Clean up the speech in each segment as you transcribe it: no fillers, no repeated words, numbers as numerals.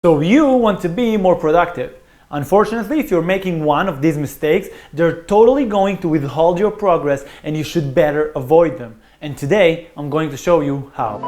So you want to be more productive. Unfortunately, if you're making one of these mistakes, they're totally going to withhold your progress and you should better avoid them. And today, I'm going to show you how.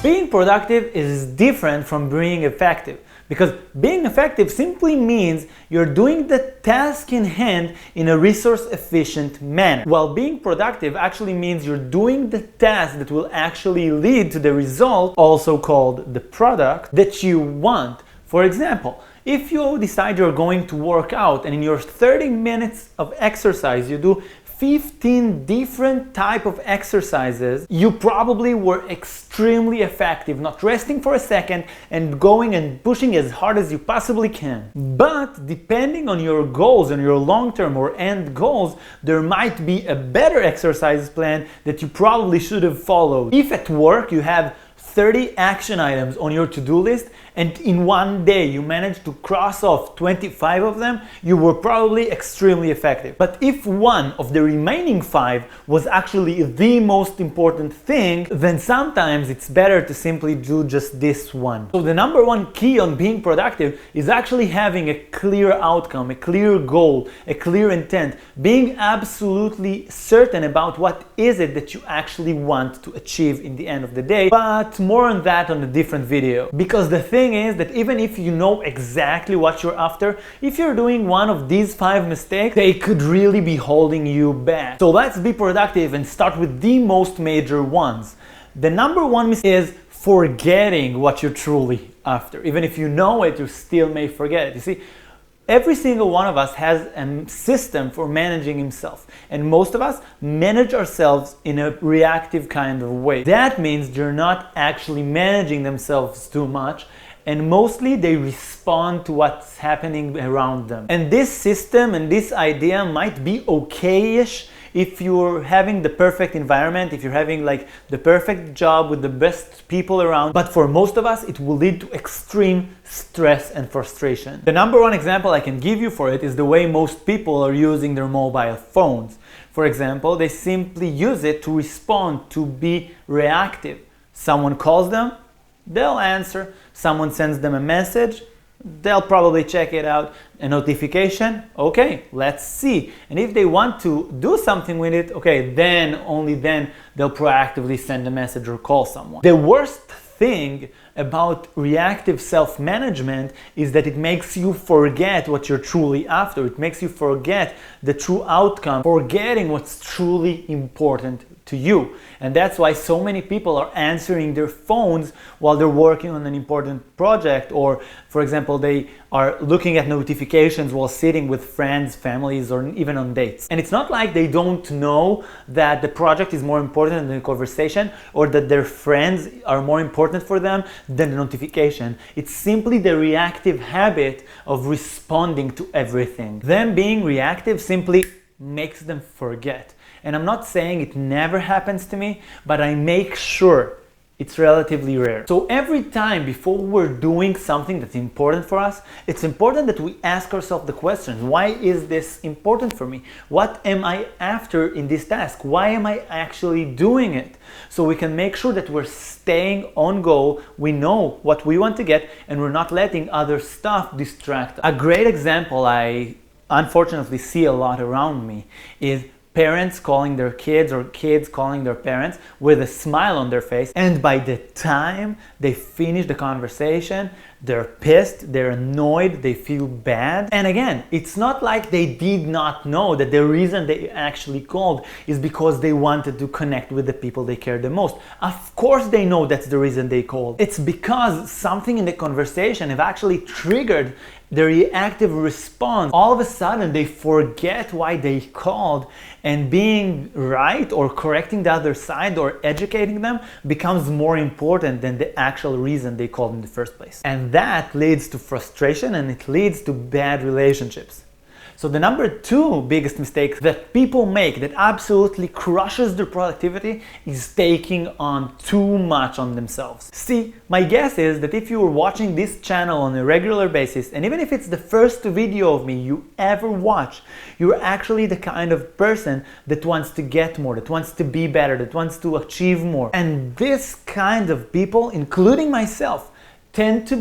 Being productive is different from being effective, because being effective simply means you're doing the task in hand in a resource-efficient manner, while being productive actually means you're doing the task that will actually lead to the result, also called the product, that you want. For example, if you decide you're going to work out and in your 30 minutes of exercise you do 15 different type of exercises, you probably were extremely effective, not resting for a second and going and pushing as hard as you possibly can. But depending on your goals and your long-term or end goals, there might be a better exercise plan that you probably should have followed. If at work you have 30 action items on your to-do list and in one day you managed to cross off 25 of them, you were probably extremely effective. But if one of the remaining 5 was actually the most important thing, then sometimes it's better to simply do just this one. So the number one key on being productive is actually having a clear outcome, a clear goal, a clear intent, being absolutely certain about what is it that you actually want to achieve in the end of the day. But more on that on a different video. Because the thing is that even if you know exactly what you're after, if you're doing one of these 5 mistakes, they could really be holding you back. So let's be productive and start with the most major ones. The number one mistake is forgetting what you're truly after. Even if you know it, you still may forget it. You see, every single one of us has a system for managing himself, and most of us manage ourselves in a reactive kind of way. That means they're not actually managing themselves too much, and mostly they respond to what's happening around them. And this system and this idea might be okay-ish if you're having the perfect environment, if you're having like the perfect job with the best people around, but for most of us it will lead to extreme stress and frustration. The number one example I can give you for it is the way most people are using their mobile phones. For example, they simply use it to respond, to be reactive. Someone calls them, they'll answer. Someone sends them a message, they'll probably check it out. A notification, okay, let's see. And if they want to do something with it, okay, then, only then, they'll proactively send a message or call someone. The worst thing about reactive self-management is that it makes you forget what you're truly after. It makes you forget the true outcome, forgetting what's truly important to you. And that's why so many people are answering their phones while they're working on an important project, or for example, they are looking at notifications while sitting with friends, families, or even on dates. And it's not like they don't know that the project is more important than the conversation, or that their friends are more important for them than the notification. It's simply the reactive habit of responding to everything. Them being reactive simply makes them forget. And I'm not saying it never happens to me, but I make sure it's relatively rare. So every time before we're doing something that's important for us, it's important that we ask ourselves the questions. Why is this important for me? What am I after in this task? Why am I actually doing it? So we can make sure that we're staying on goal, we know what we want to get, and we're not letting other stuff distract us. A great example I unfortunately see a lot around me is parents calling their kids or kids calling their parents with a smile on their face, and by the time they finish the conversation, they're pissed, they're annoyed, they feel bad. And again, it's not like they did not know that the reason they actually called is because they wanted to connect with the people they care the most. Of course they know that's the reason they called. It's because something in the conversation have actually triggered the reactive response. All of a sudden they forget why they called, and being right or correcting the other side or educating them becomes more important than the actual reason they called in the first place. And that leads to frustration, and it leads to bad relationships. So the number 2 biggest mistake that people make that absolutely crushes their productivity is taking on too much on themselves. See, my guess is that if you were watching this channel on a regular basis, and even if it's the first video of me you ever watch, you're actually the kind of person that wants to get more, that wants to be better, that wants to achieve more. And this kind of people, including myself, tend to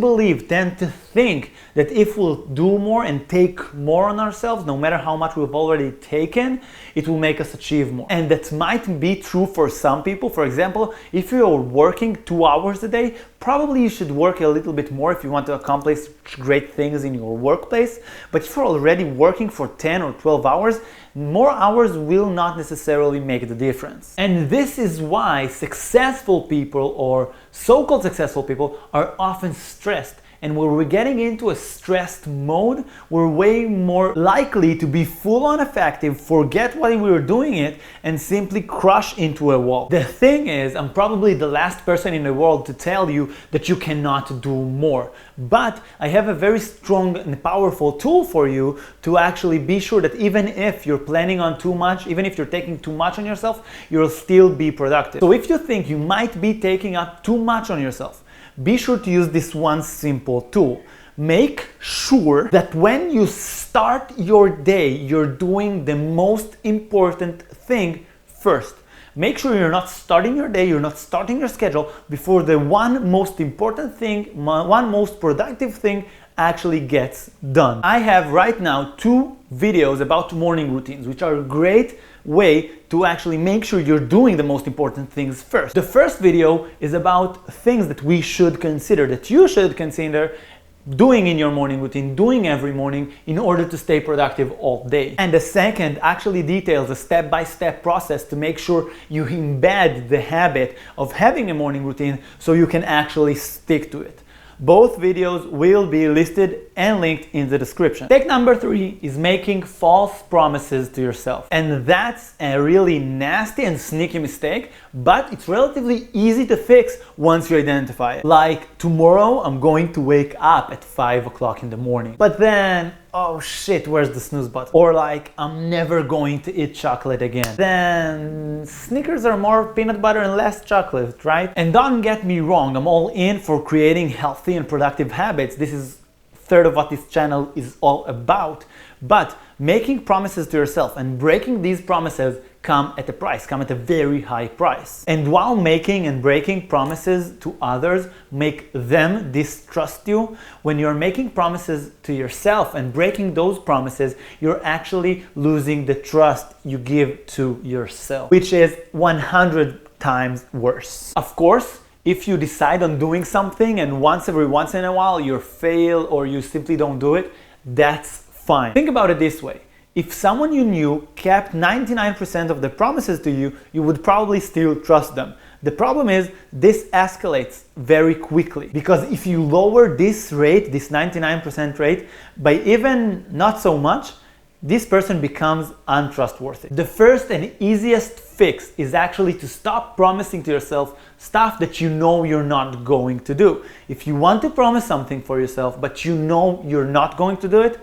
think that if we'll do more and take more on ourselves, no matter how much we've already taken, it will make us achieve more. And that might be true for some people. For example, if you're working 2 hours a day, probably you should work a little bit more if you want to accomplish great things in your workplace. But if you're already working for 10 or 12 hours, more hours will not necessarily make the difference. And this is why successful people, or so-called successful people, are often stressed. And when we're getting into a stressed mode, we're way more likely to be full-on effective, forget why we were doing it, and simply crush into a wall. The thing is, I'm probably the last person in the world to tell you that you cannot do more. But I have a very strong and powerful tool for you to actually be sure that even if you're planning on too much, even if you're taking too much on yourself, you'll still be productive. So if you think you might be taking up too much on yourself, be sure to use this one simple tool. Make sure that when you start your day, you're doing the most important thing first. Make sure you're not starting your day, you're not starting your schedule before the one most important thing, one most productive thing actually gets done. I have right now 2 videos about morning routines, which are a great way to actually make sure you're doing the most important things first. The first video is about things that we should consider, that you should consider doing in your morning routine, doing every morning in order to stay productive all day. And the second actually details a step-by-step process to make sure you embed the habit of having a morning routine so you can actually stick to it. Both videos will be listed and linked in the description. Take number 3 is making false promises to yourself. And that's a really nasty and sneaky mistake, but it's relatively easy to fix once you identify it. Like, tomorrow I'm going to wake up at 5 o'clock in the morning. But then, oh shit, where's the snooze button? Or like, I'm never going to eat chocolate again. Then Snickers are more peanut butter and less chocolate, right? And don't get me wrong, I'm all in for creating healthy and productive habits. This is third of what this channel is all about. But making promises to yourself and breaking these promises come at a price, come at a very high price. And while making and breaking promises to others make them distrust you, when you're making promises to yourself and breaking those promises, you're actually losing the trust you give to yourself, which is 100 times worse. Of course, if you decide on doing something and every once in a while you fail or you simply don't do it, that's fine. Think about it this way. If someone you knew kept 99% of the promises to you, you would probably still trust them. The problem is this escalates very quickly, because if you lower this rate, this 99% rate, by even not so much, this person becomes untrustworthy. The first and easiest fix is actually to stop promising to yourself stuff that you know you're not going to do. If you want to promise something for yourself, but you know you're not going to do it,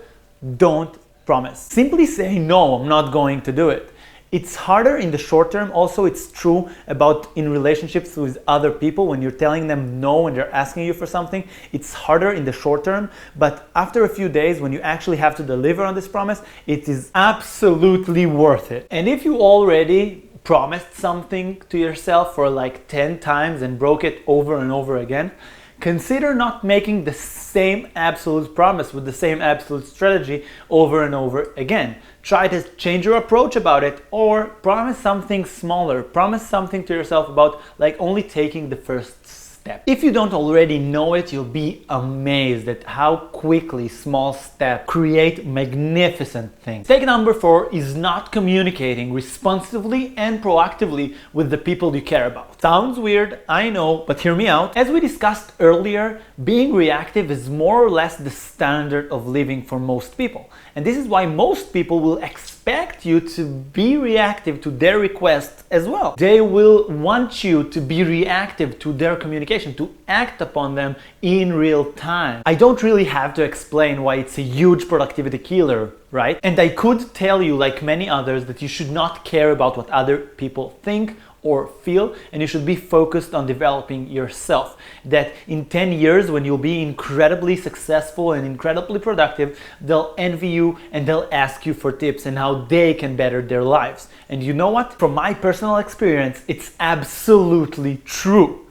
don't promise. Simply say, no, I'm not going to do it. It's harder in the short term. Also, it's true about in relationships with other people. When you're telling them no and they're asking you for something, it's harder in the short term. But after a few days, when you actually have to deliver on this promise, it is absolutely worth it. And if you already promised something to yourself for like 10 times and broke it over and over again, consider not making the same absolute promise with the same absolute strategy over and over again. Try to change your approach about it, or promise something smaller. Promise something to yourself about like only taking the first step. If you don't already know it, you'll be amazed at how quickly small steps create magnificent things. Mistake number 4 is not communicating responsively and proactively with the people you care about. out. Sounds weird, I know, but hear me out. As we discussed earlier, being reactive is more or less the standard of living for most people. And this is why most people will expect you to be reactive to their requests as well. They will want you to be reactive to their communication, to act upon them in real time. I don't really have to explain why it's a huge productivity killer, right? And I could tell you, like many others, that you should not care about what other people think or feel, and you should be focused on developing yourself. That in 10 years, when you'll be incredibly successful and incredibly productive, they'll envy you and they'll ask you for tips and how they can better their lives. And you know what? From my personal experience, it's absolutely true.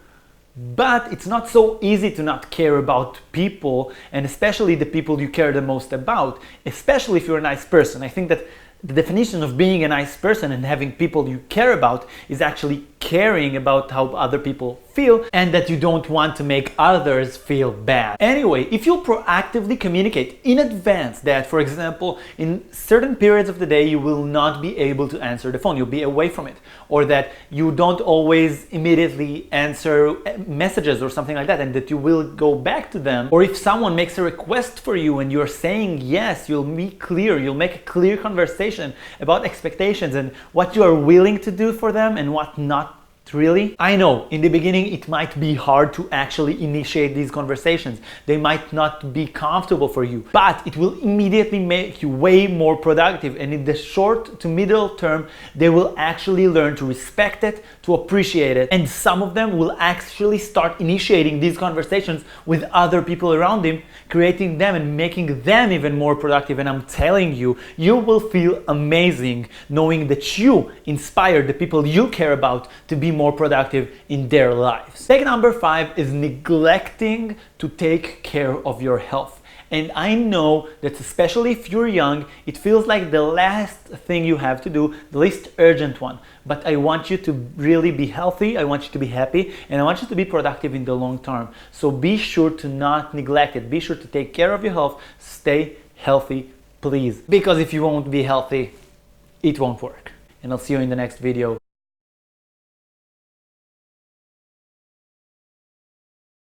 But it's not so easy to not care about people, and especially the people you care the most about, especially if you're a nice person. I think that the definition of being a nice person and having people you care about is actually caring about how other people feel, and that you don't want to make others feel bad. Anyway, if you proactively communicate in advance that, for example, in certain periods of the day you will not be able to answer the phone, you'll be away from it, or that you don't always immediately answer messages or something like that, and that you will go back to them, or if someone makes a request for you and you're saying yes, you'll be clear, you'll make a clear conversation about expectations and what you are willing to do for them and what not. Really? I know, in the beginning it might be hard to actually initiate these conversations. They might not be comfortable for you, but it will immediately make you way more productive, and in the short to middle term, they will actually learn to respect it, to appreciate it, and some of them will actually start initiating these conversations with other people around them, creating them and making them even more productive. And I'm telling you, you will feel amazing knowing that you inspired the people you care about to be more productive in their lives. Mistake number 5 is neglecting to take care of your health. And I know that especially if you're young, it feels like the last thing you have to do, the least urgent one. But I want you to really be healthy, I want you to be happy, and I want you to be productive in the long term. So be sure to not neglect it. Be sure to take care of your health. Stay healthy, please. Because if you won't be healthy, it won't work. And I'll see you in the next video.